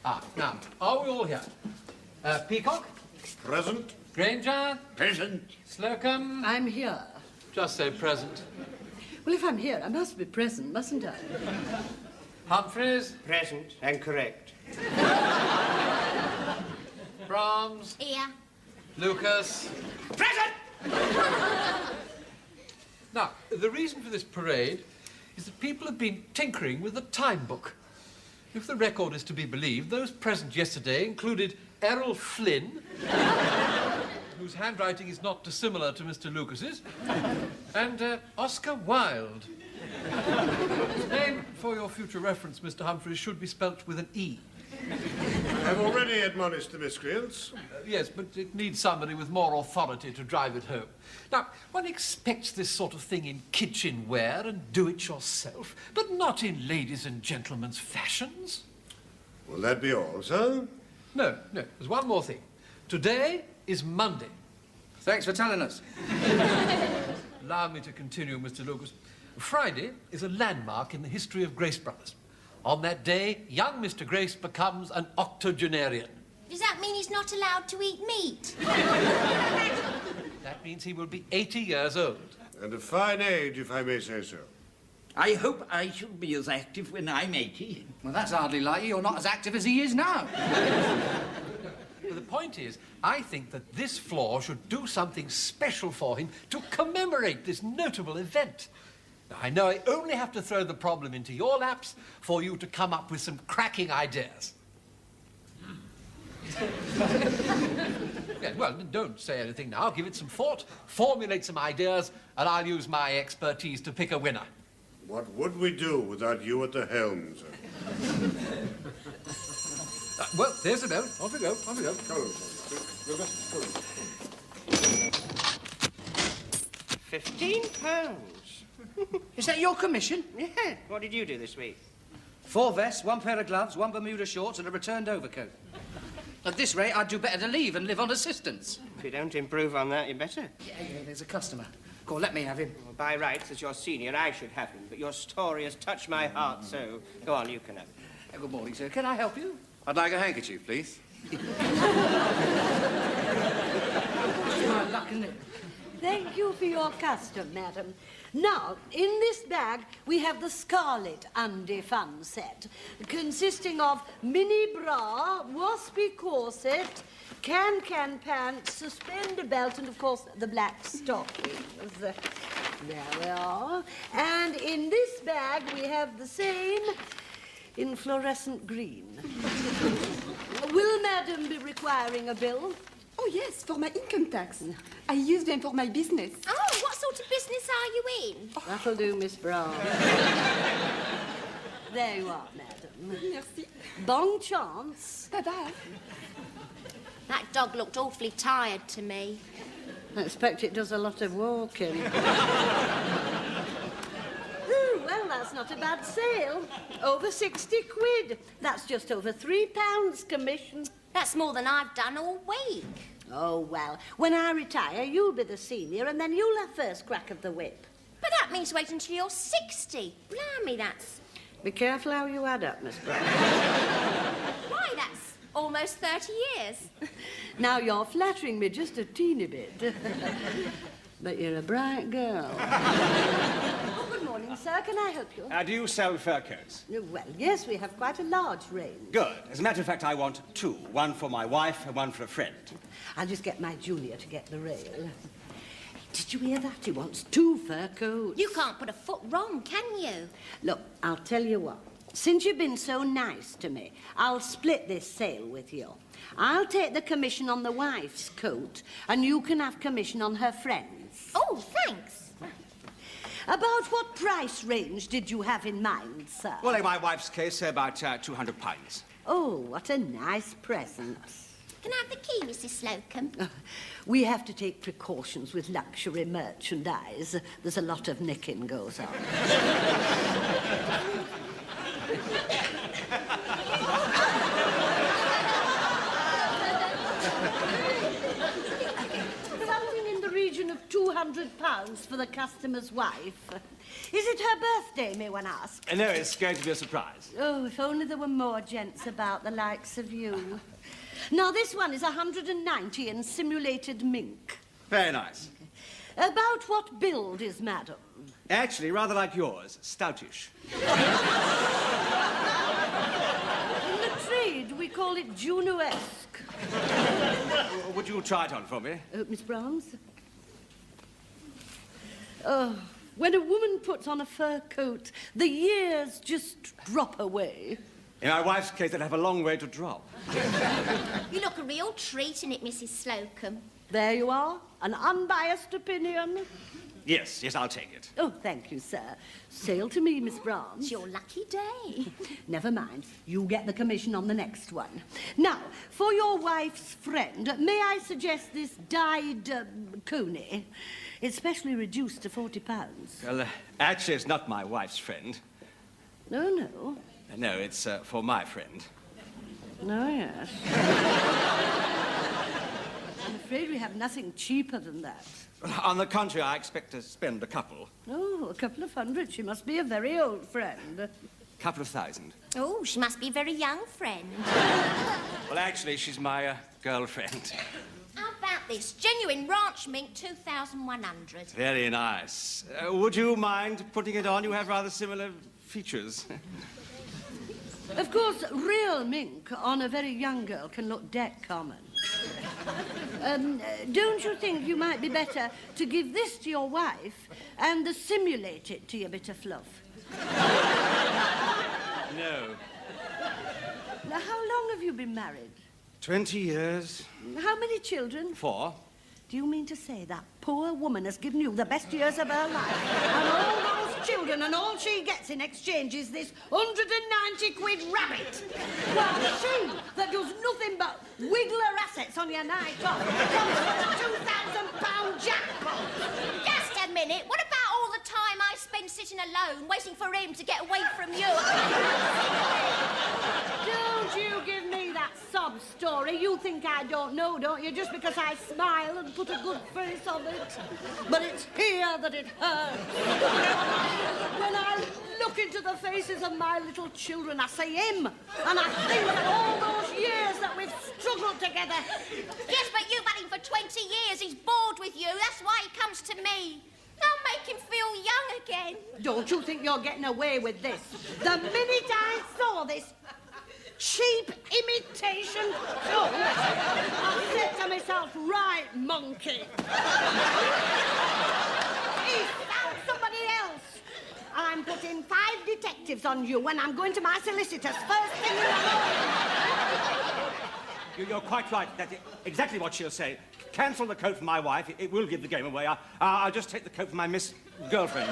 Now, are we all here? Peacock? Present. Granger? Present. Slocombe? I'm here. Just say present. Well, if I'm here, I must be present, mustn't I? Humphries? Present and correct. Brahms? Here. Lucas? Present! Now, the reason for this parade is that people have been tinkering with the time book. If the record is to be believed, those present yesterday included Errol Flynn, whose handwriting is not dissimilar to Mr. Lucas's, and Oscar Wilde. His name, for your future reference, Mr. Humphries, should be spelt with an E. I've already admonished the miscreants. Yes, but it needs somebody with more authority to drive it home. Now, one expects this sort of thing in kitchenware and do-it-yourself, but not in ladies' and gentlemen's fashions. Will that be all, sir? No, there's one more thing. Today is Monday. Thanks for telling us. Allow me to continue, Mr. Lucas. Friday is a landmark in the history of Grace Brothers. On that day, young Mr. Grace becomes an octogenarian. Does that mean he's not allowed to eat meat? That means he will be 80 years old. And a fine age, if I may say so. I hope I shall be as active when I'm 80. Well, that's hardly likely. You're not as active as he is now. But the point is, I think that this floor should do something special for him to commemorate this notable event. Now, I know I only have to throw the problem into your laps for you to come up with some cracking ideas. Yes, well, don't say anything now. Give it some thought, formulate some ideas, and I'll use my expertise to pick a winner. What would we do without you at the helm, sir? Well, there's the bell. Off we go, off we go. £15. Is that your commission? Yeah. What did you do this week? 4 vests, 1 pair of gloves, 1 Bermuda shorts, and a returned overcoat. At this rate, I'd do better to leave and live on assistance. If you don't improve on that, you better. Yeah, there's a customer. Go on, let me have him. Well, by rights, as your senior, I should have him, but your story has touched my heart, so go on, you can have him. Good morning, sir. Can I help you? I'd like a handkerchief, please. It's my luck, isn't it? Thank you for your custom, madam. Now, in this bag, we have the Scarlet Undie Fun set, consisting of mini bra, waspy corset, can-can pants, suspender belt, and, of course, the black stockings. There we are. And in this bag, we have the same in fluorescent green. Will madam be requiring a bill? Oh, yes, for my income tax. I use them for my business. Oh, what sort of business are you in? That'll do, Miss Brown. There you are, madam. Merci. Bon chance. Bye-bye. That dog looked awfully tired to me. I expect it does a lot of walking. Well, that's not a bad sale. Over 60 quid. That's just over £3 commission. That's more than I've done all week. Oh, well, when I retire, you'll be the senior, and then you'll have first crack of the whip. But that means wait until you're 60. Blimey, that's... Be careful how you add up, Miss Brown. Why, that's almost 30 years. Now, you're flattering me just a teeny bit. But you're a bright girl. Oh, good morning, sir. Can I help you? Do you sell fur coats? Well, yes, we have quite a large range. Good. As a matter of fact, I want 2. 1 for my wife and 1 for a friend. I'll just get my junior to get the rail. Did you hear that? He wants 2 fur coats. You can't put a foot wrong, can you? Look, I'll tell you what. Since you've been so nice to me, I'll split this sale with you. I'll take the commission on the wife's coat, and you can have commission on her friend's. Oh, thanks. About what price range did you have in mind, sir? Well, in my wife's case, about £200. Oh, what a nice present. Can I have the key, Mrs. Slocombe? We have to take precautions with luxury merchandise. There's a lot of nicking goes on. Something in the region of £200 £200 for the customer's wife. Is it her birthday, may one ask? No, it's going to be a surprise. Oh, if only there were more gents about the likes of you. Now, this one is 190 in simulated mink. Very nice. About what build is madam? Actually, rather like yours, stoutish. In the trade, we call it Juno-esque. Would you try it on for me? Miss Brahms? Oh, when a woman puts on a fur coat, the years just drop away. In my wife's case, they'd have a long way to drop. You look a real treat in it, Mrs. Slocombe. There you are, an unbiased opinion. Yes, I'll take it. Oh, thank you, sir. Sail to me, Miss Brahms. It's your lucky day. Never mind. You get the commission on the next one. Now, for your wife's friend, may I suggest this dyed coney? It's specially reduced to £40. Well, actually, it's not my wife's friend. No. No, it's for my friend. Oh, yes. I'm afraid we have nothing cheaper than that. On the contrary, I expect to spend a couple. Oh, a couple of hundred. She must be a very old friend. Couple of thousand. Oh, she must be a very young friend. Well, actually, she's my girlfriend. How about this? Genuine ranch mink, 2,100. Very nice. Would you mind putting it on? You have rather similar features. Of course, real mink on a very young girl can look dead common. Don't you think you might be better to give this to your wife and the simulated to your bit of fluff? No. Now, how long have you been married? 20 years. How many children? 4. Do you mean to say that poor woman has given you the best years of her life? And all those children, and all she gets in exchange is this 190 quid rabbit? Well, she, that does nothing but wiggle her assets on your night off, comes for a £2,000 jackpot. Just a minute. What about all the time I spend sitting alone, waiting for him to get away from you? Don't you give me that sob story. You think I don't know, don't you? Just because I smile and put a good face on it. But it's here that it hurts. When I look into the faces of my little children, I see him. And I think of all those years that we've struggled together. Yes, but you've had him for 20 years. He's bored with you. That's why he comes to me. I'll make him feel young again. Don't you think you're getting away with this? The minute I saw this cheap imitation coat, I said to myself, right, monkey. He found somebody else. I'm putting 5 detectives on you when I'm going to my solicitor's first thing in the morning. You're quite right. That's exactly what she'll say. Cancel the coat for my wife. It will give the game away. I'll just take the coat for my Miss Girlfriend.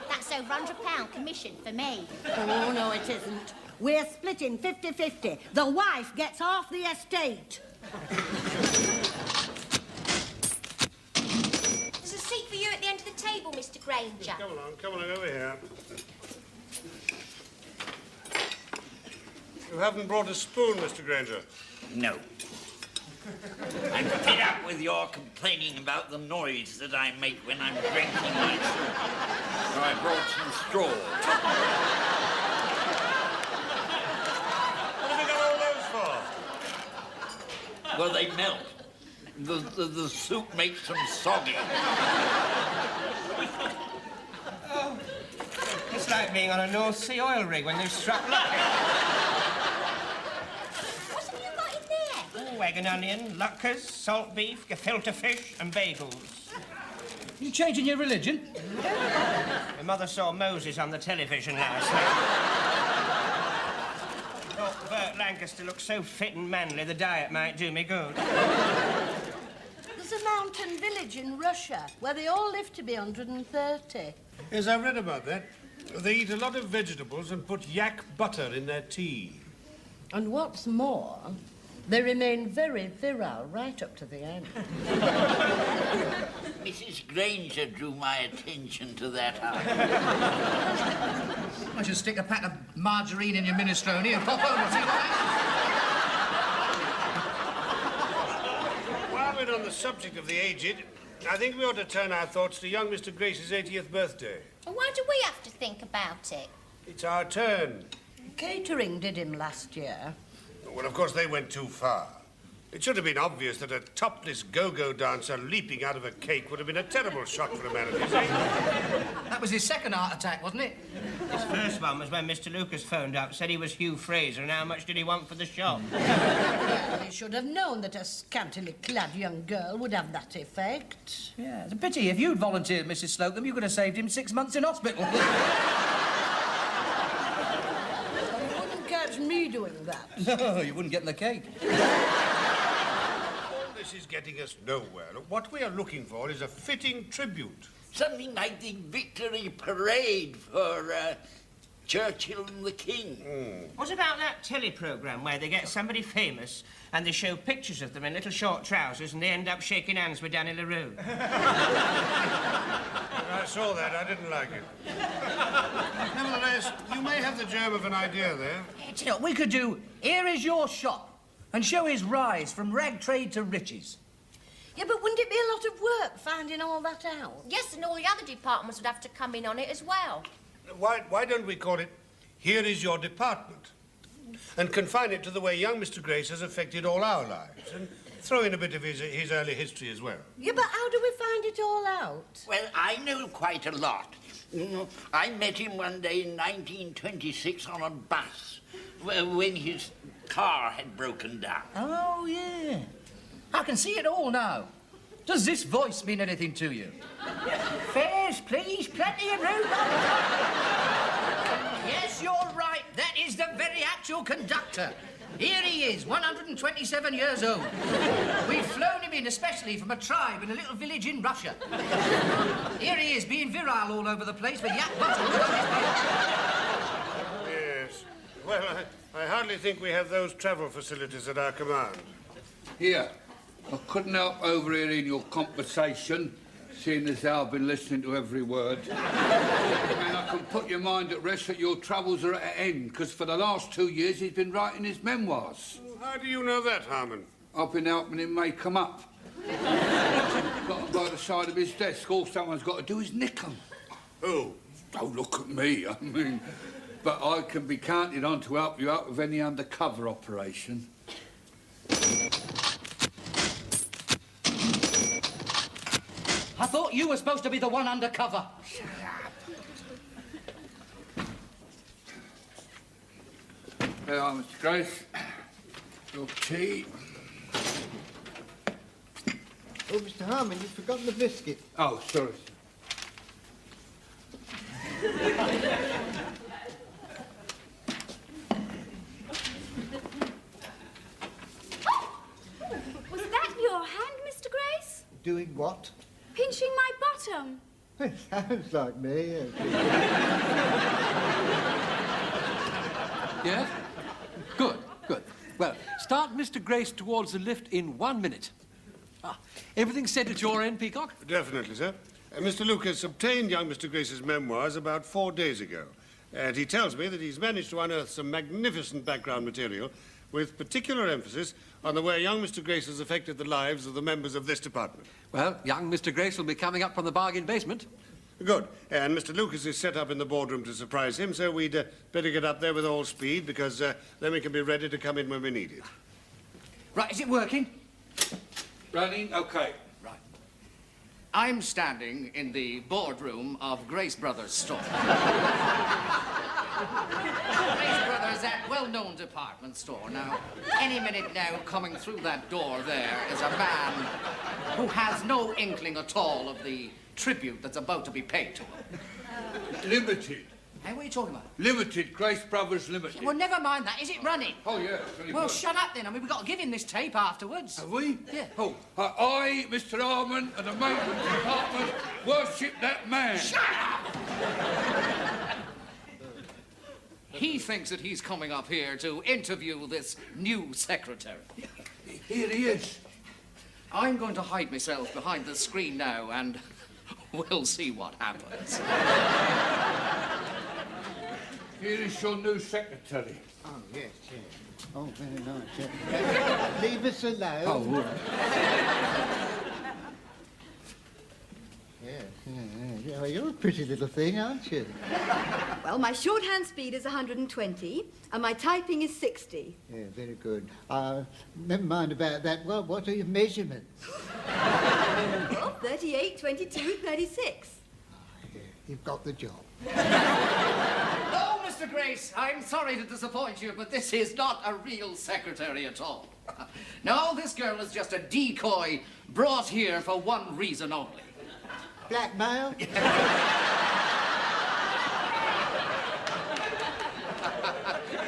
That's over £100 commission for me. Oh, no, it isn't. We're splitting 50-50. The wife gets half the estate. There's a seat for you at the end of the table, Mr. Granger. Come along, over here. You haven't brought a spoon, Mr. Granger. No. I'm fed up with your complaining about the noise that I make when I'm drinking my soup. So I brought some straw. What have you got all those for? Well, they melt. The soup makes them soggy. Oh, it's like being on a North Sea oil rig when they've struck luck. What have you got in there? Oh, egg and onion, luckers, salt beef, gefilte fish, and bagels. You changing your religion? My mother saw Moses on the television last night. Thought Burt Lancaster looked so fit and manly, the diet might do me good. There's a mountain village in Russia where they all live to be 130. Yes, I read about that. They eat a lot of vegetables and put yak butter in their tea. And what's more, they remain very virile right up to the end. Mrs. Granger drew my attention to that. I should stick a pack of margarine in your minestrone and pop over and see what happens. While we're on the subject of the aged, I think we ought to turn our thoughts to young Mr. Grace's 80th birthday. And why do we have to think about it? It's our turn. Catering did him last year. Well, of course, they went too far. It should have been obvious that a topless go-go dancer leaping out of a cake would have been a terrible shock for amenities, eh? That was his second heart attack, wasn't it? His first one was when Mr. Lucas phoned up, said he was Hugh Fraser, and how much did he want for the shop? Well, he should have known that a scantily clad young girl would have that effect. Yeah, it's a pity. If you'd volunteered, Mrs. Slocombe, you could have saved him 6 months in hospital. You wouldn't catch me doing that. No, you wouldn't get in the cake. This is getting us nowhere. What we are looking for is a fitting tribute. Something like the victory parade for Churchill and the King. What about that telly programme where they get somebody famous and they show pictures of them in little short trousers and they end up shaking hands with Danny LaRue? I saw that. I didn't like it. Nevertheless, you may have the germ of an idea there. You know, we could do Here Is Your Shop and show his rise from rag trade to riches. Yeah, but wouldn't it be a lot of work finding all that out? Yes, and all the other departments would have to come in on it as well. Why don't we call it Here Is Your Department? And confine it to the way young Mr. Grace has affected all our lives. And throw in a bit of his early history as well. Yeah, but how do we find it all out? Well, I know quite a lot. I met him one day in 1926 on a bus when his car had broken down. Oh, yeah. I can see it all now. Does this voice mean anything to you? Fares, please. Plenty of room. Yes, you're right. That is the very actual conductor. Here he is, 127 years old. We've flown him in especially from a tribe in a little village in Russia. Here he is, being virile all over the place with yak butter. Yes. Well, I hardly think we have those travel facilities at our command. Here, I couldn't help overhearing your conversation, seeing as how I've been listening to every word. And I can put your mind at rest that your troubles are at an end, because for the last 2 years he's been writing his memoirs. How do you know that, Harmon? I've been helping him make them up. Got them by the side of his desk. All someone's got to do is nick them. Who? Don't look at me, I mean. But I can be counted on to help you out with any undercover operation. I thought you were supposed to be the one undercover. Shut up. There you are, Mr. Grace. Your tea. Oh, Mr. Harmon, you've forgotten the biscuit. Oh, sorry. Was that your hand, Mr. Grace? Doing what? Pinching my bottom. It sounds like me. Yes? Good, good. Well, start Mr. Grace towards the lift in 1 minute. Everything set at your end, Peacock? Definitely, sir. Mr. Lucas obtained young Mr. Grace's memoirs about 4 days ago. And he tells me that he's managed to unearth some magnificent background material with particular emphasis on the way young Mr. Grace has affected the lives of the members of this department. Well, young Mr. Grace will be coming up from the bargain basement. Good. And Mr. Lucas is set up in the boardroom to surprise him, so we'd better get up there with all speed, because then we can be ready to come in when we need it. Right, is it working? Running? OK. Right. I'm standing in the boardroom of Grace Brothers' store. Grace Brothers, that well-known department store. Now, any minute now, coming through that door there is a man who has no inkling at all of the tribute that's about to be paid to him. Limited. Hey, what are you talking about? Limited. Grace Brothers Limited. Yeah, well, never mind that. Is it running? Oh, yeah. Well, shut up then. I mean, we've got to give him this tape afterwards. Have we? Yeah. Oh, I, Mr. Harmon, and the maintenance department worship that man. Shut up! He thinks that he's coming up here to interview this new secretary. Here he is. I'm going to hide myself behind the screen now, and we'll see what happens. Here is your new secretary. Oh, yes, yes. Oh, very nice. Yeah. Leave us alone. Oh, right. you're a pretty little thing, aren't you? Well, my shorthand speed is 120, and my typing is 60. Yeah, very good. Never mind about that. Well, what are your measurements? Well, 38, 22, 36. Yeah, you've got the job. No, Mr. Grace, I'm sorry to disappoint you, but this is not a real secretary at all. No, this girl is just a decoy brought here for one reason only. Blackmail?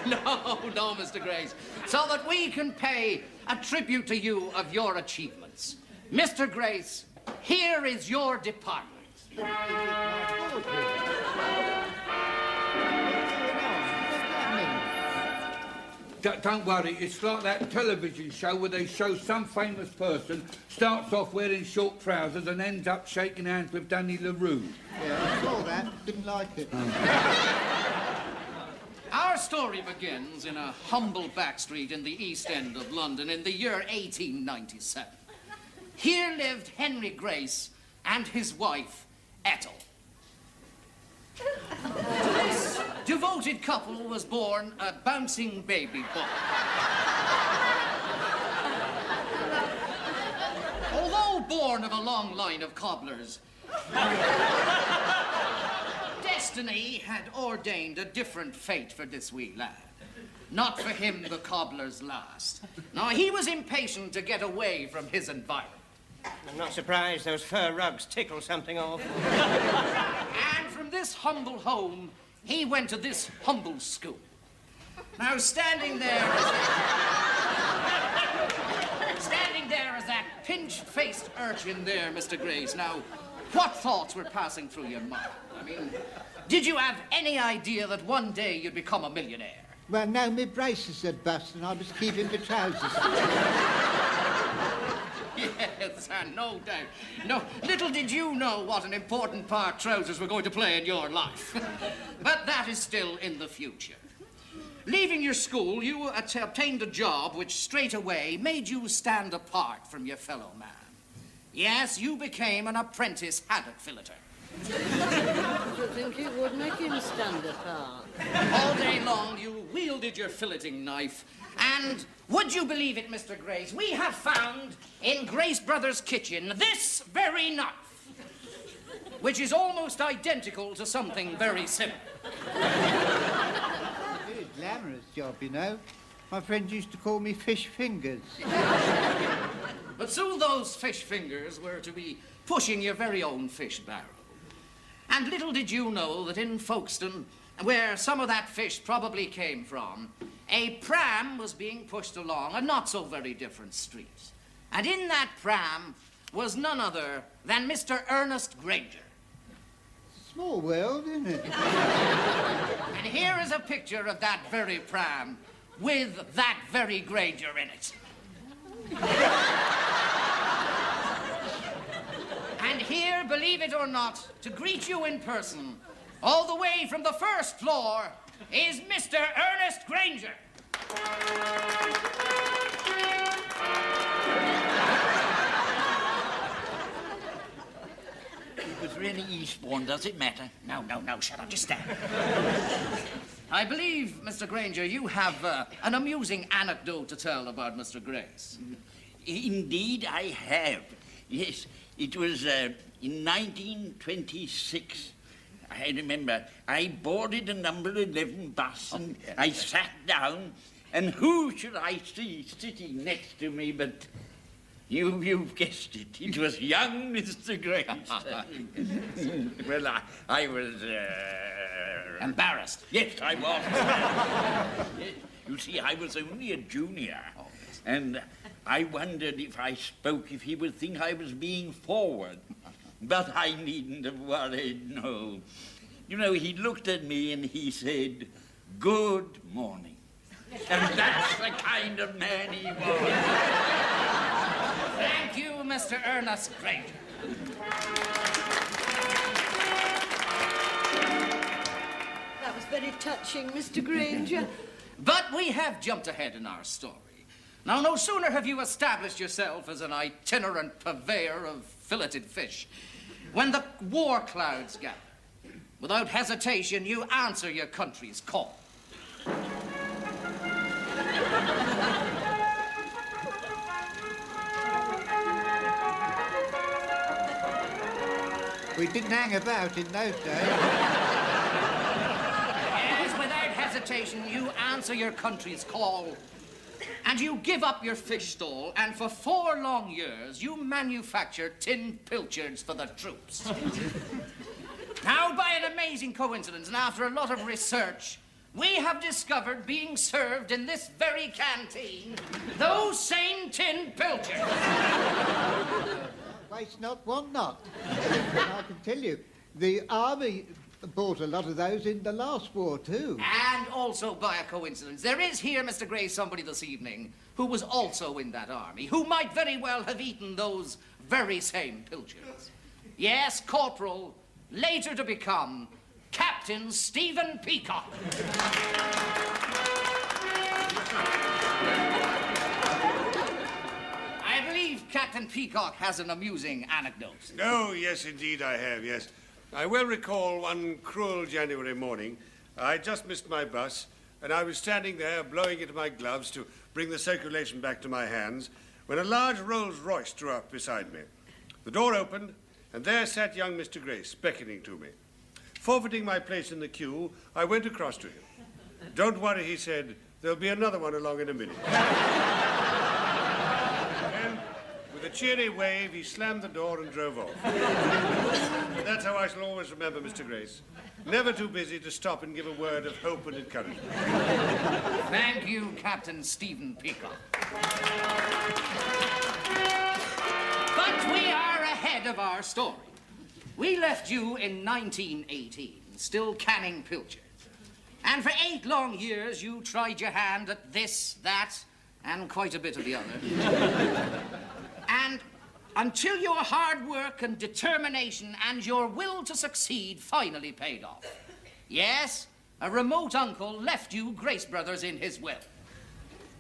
No, Mr. Grace. So that we can pay a tribute to you of your achievements. Mr. Grace, here is your department. Don't worry, it's like that television show where they show some famous person starts off wearing short trousers and ends up shaking hands with Danny LaRue. Yeah, I saw that. Didn't like it. Our story begins in a humble back street in the East End of London in the year 1897. Here lived Henry Grace and his wife, Ethel. To this devoted couple was born a bouncing baby boy. Although born of a long line of cobblers, destiny had ordained a different fate for this wee lad. Not for him the cobbler's last. Now, he was impatient to get away from his environment. I'm not surprised those fur rugs tickle something off. And from this humble home, he went to this humble school. Now, standing there as that pinch-faced urchin there, Mr. Grace. Now, what thoughts were passing through your mind? I mean, did you have any idea that one day you'd become a millionaire? Well, no, my braces had bust and I was keeping the trousers. Yes, no doubt. No, little did you know what an important part trousers were going to play in your life. But that is still in the future. Leaving your school, you obtained a job which straight away made you stand apart from your fellow man. Yes, you became an apprentice haddock filleter. I think it would make him stand apart. All day long, you wielded your filleting knife, and would you believe it, Mr. Grace, we have found in Grace Brothers' kitchen this very knife, which is almost identical to something very similar. Very glamorous job, you know. My friend used to call me fish fingers. But soon those fish fingers were to be pushing your very own fish barrel. And little did you know that in Folkestone, where some of that fish probably came from, a pram was being pushed along a not so very different street. And in that pram was none other than Mr. Ernest Granger. Small world, isn't it? And here is a picture of that very pram with that very Granger in it. And here, believe it or not, to greet you in person, all the way from the first floor, is Mr. Ernest Granger. It was really Eastbourne, does it matter? No, shut up, just stand. I believe, Mr. Granger, you have an amusing anecdote to tell about Mr. Grace. Indeed, I have. Yes, it was in 1926. I remember I boarded a number 11 bus and I sat down, and who should I see sitting next to me but you've guessed it. It was young Mr. Grace. Well, I was embarrassed. Yes, I was. Yes. You see, I was only a junior, and I wondered if I spoke, if he would think I was being forward. But I needn't have worried, no. You know, he looked at me and he said, "Good morning." And that's the kind of man he was. Thank you, Mr. Ernest Granger. That was very touching, Mr. Granger. But we have jumped ahead in our story. Now, no sooner have you established yourself as an itinerant purveyor of filleted fish when the war clouds gather, without hesitation, you answer your country's call. We didn't hang about in those days. Yes, without hesitation, you answer your country's call. And you give up your fish stall, and for 4 long years, you manufacture tin pilchards for the troops. Now, by an amazing coincidence, and after a lot of research, we have discovered being served in this very canteen those same tin pilchards. Waste not, want not. I can tell you, the army bought a lot of those in the last war, too. And also, by a coincidence, there is here, Mr. Gray, somebody this evening who was also in that army, who might very well have eaten those very same pilchards. Yes, Corporal, later to become Captain Stephen Peacock. I believe Captain Peacock has an amusing anecdote. Oh, yes, indeed I have, yes. I well recall one cruel January morning. I just missed my bus, and I was standing there blowing into my gloves to bring the circulation back to my hands, when a large Rolls-Royce drew up beside me. The door opened, and there sat young Mr. Grace, beckoning to me. Forfeiting my place in the queue, I went across to him. "Don't worry," he said, "there'll be another one along in a minute." And with a cheery wave, he slammed the door and drove off. That's how I shall always remember Mr. Grace. Never too busy to stop and give a word of hope and encouragement. Thank you, Captain Stephen Peacock. But we are ahead of our story. We left you in 1918, still canning pilchards. And for 8 long years, you tried your hand at this, that, and quite a bit of the other. And until your hard work and determination and your will to succeed finally paid off. Yes, a remote uncle left you Grace Brothers in his will.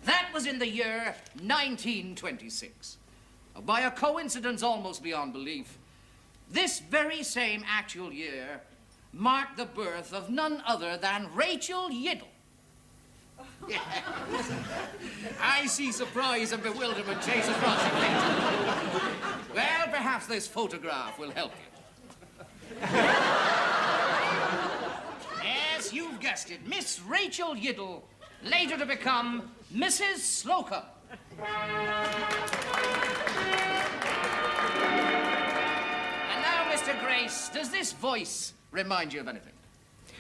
That was in the year 1926. By a coincidence almost beyond belief, this very same actual year marked the birth of none other than Rachel Yiddle. Yes. I see surprise and bewilderment chase across your face. Well, perhaps this photograph will help you. Yes, you've guessed it. Miss Rachel Yiddle, later to become Mrs. Slocombe. And now, Mr. Grace, does this voice remind you of anything?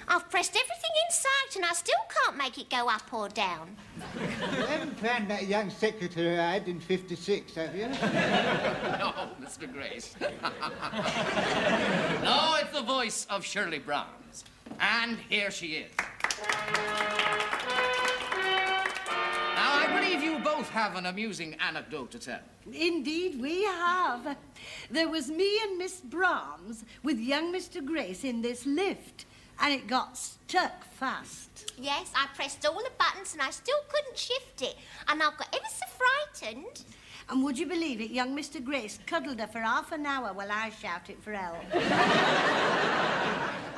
I've pressed everything in sight and I still can't make it go up or down. You haven't found that young secretary I had in '56, have you? No, Mr. Grace. No, it's the voice of Shirley Brahms. And here she is. Now, I believe you both have an amusing anecdote to tell. Indeed, we have. There was me and Miss Brahms with young Mr. Grace in this lift, and it got stuck fast. Yes, I pressed all the buttons and I still couldn't shift it. And I got ever so frightened. And would you believe it, young Mr. Grace cuddled her for half an hour while I shouted for help.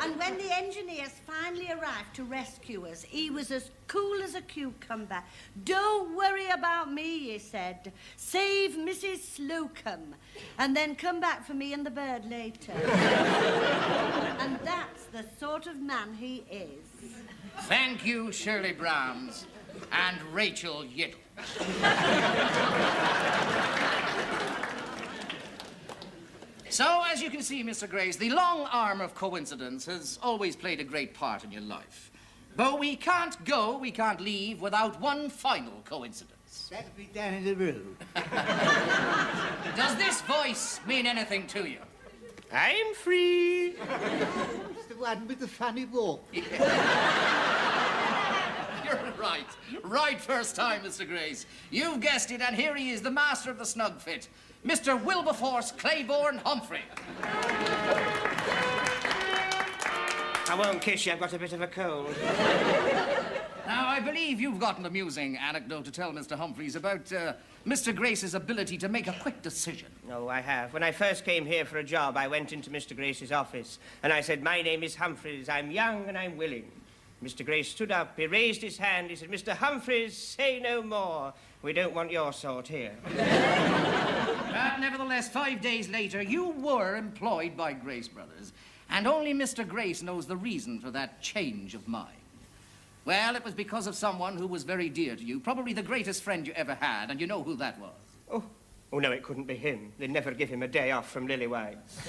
And when the engineers finally arrived to rescue us, he was as cool as a cucumber. "Don't worry about me," he said. "Save Mrs. Slocombe, and then come back for me and the bird later." And that's the sort of man he is. Thank you, Shirley Brahms and Rachel Yiddle. So, as you can see, Mr. Grace, the long arm of coincidence has always played a great part in your life. But we can't go, we can't leave without one final coincidence. That'll be down in the room. Does this voice mean anything to you? I'm free. It's the one with the funny walk. You're right. Right first time, Mr. Grace. You've guessed it, and here he is, the master of the snug fit, Mr. Wilberforce Clayborne Humphries. I won't kiss you, I've got a bit of a cold. Now, I believe you've got an amusing anecdote to tell Mr. Humphries about Mr. Grace's ability to make a quick decision. Oh, I have. When I first came here for a job, I went into Mr. Grace's office, and I said, "My name is Humphries. I'm young and I'm willing." Mr. Grace stood up, he raised his hand, he said, "Mr. Humphries, say no more. We don't want your sort here." But nevertheless, 5 days later, you were employed by Grace Brothers, and only Mr. Grace knows the reason for that change of mind. Well, it was because of someone who was very dear to you, probably the greatest friend you ever had, and you know who that was. Oh, no, it couldn't be him. They'd never give him a day off from Lily White's.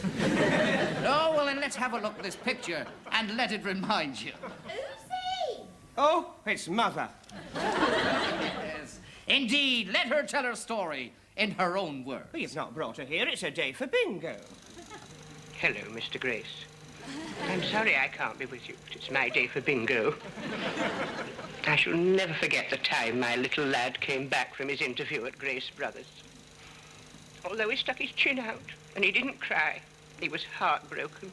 No, well, then let's have a look at this picture and let it remind you. Lucy! Oh, it's Mother. Yes, indeed. Let her tell her story in her own words. Well, you've not brought her here. It's a day for bingo. Hello, Mr. Grace. I'm sorry I can't be with you, but it's my day for bingo. I shall never forget the time my little lad came back from his interview at Grace Brothers. Although he stuck his chin out and he didn't cry, he was heartbroken.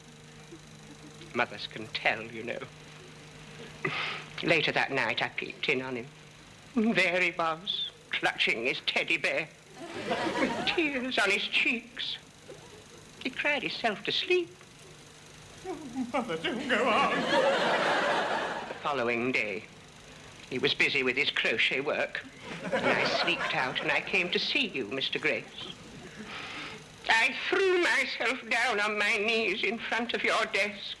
Mothers can tell, you know. Later that night, I peeked in on him. There he was, clutching his teddy bear, with tears on his cheeks. He cried himself to sleep. Oh, Mother, don't go on. The following day, he was busy with his crochet work, and I sneaked out and I came to see you, Mr. Grace. I threw myself down on my knees in front of your desk,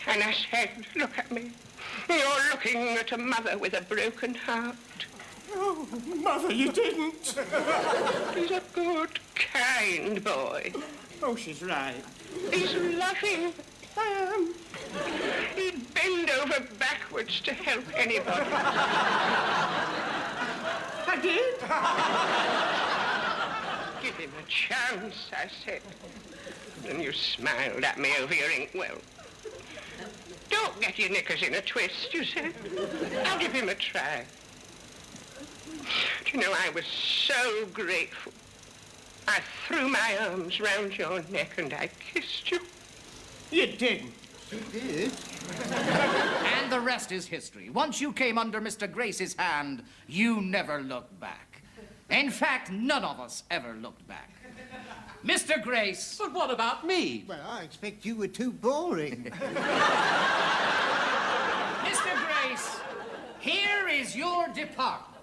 and I said, "Look at me. You're looking at a mother with a broken heart." Oh, Mother, you didn't. He's a good, kind boy. Oh, she's right. He's laughing. I am. He'd bend over backwards to help anybody. I did? Give him a chance, I said. And you smiled at me over your inkwell. Don't get your knickers in a twist, you said. I'll give him a try. Do you know, I was so grateful. I threw my arms round your neck and I kissed you. You didn't. You did? And the rest is history. Once you came under Mr. Grace's hand, you never looked back. In fact, none of us ever looked back. Mr. Grace. But what about me? Well, I expect you were too boring. Mr. Grace, here is your department.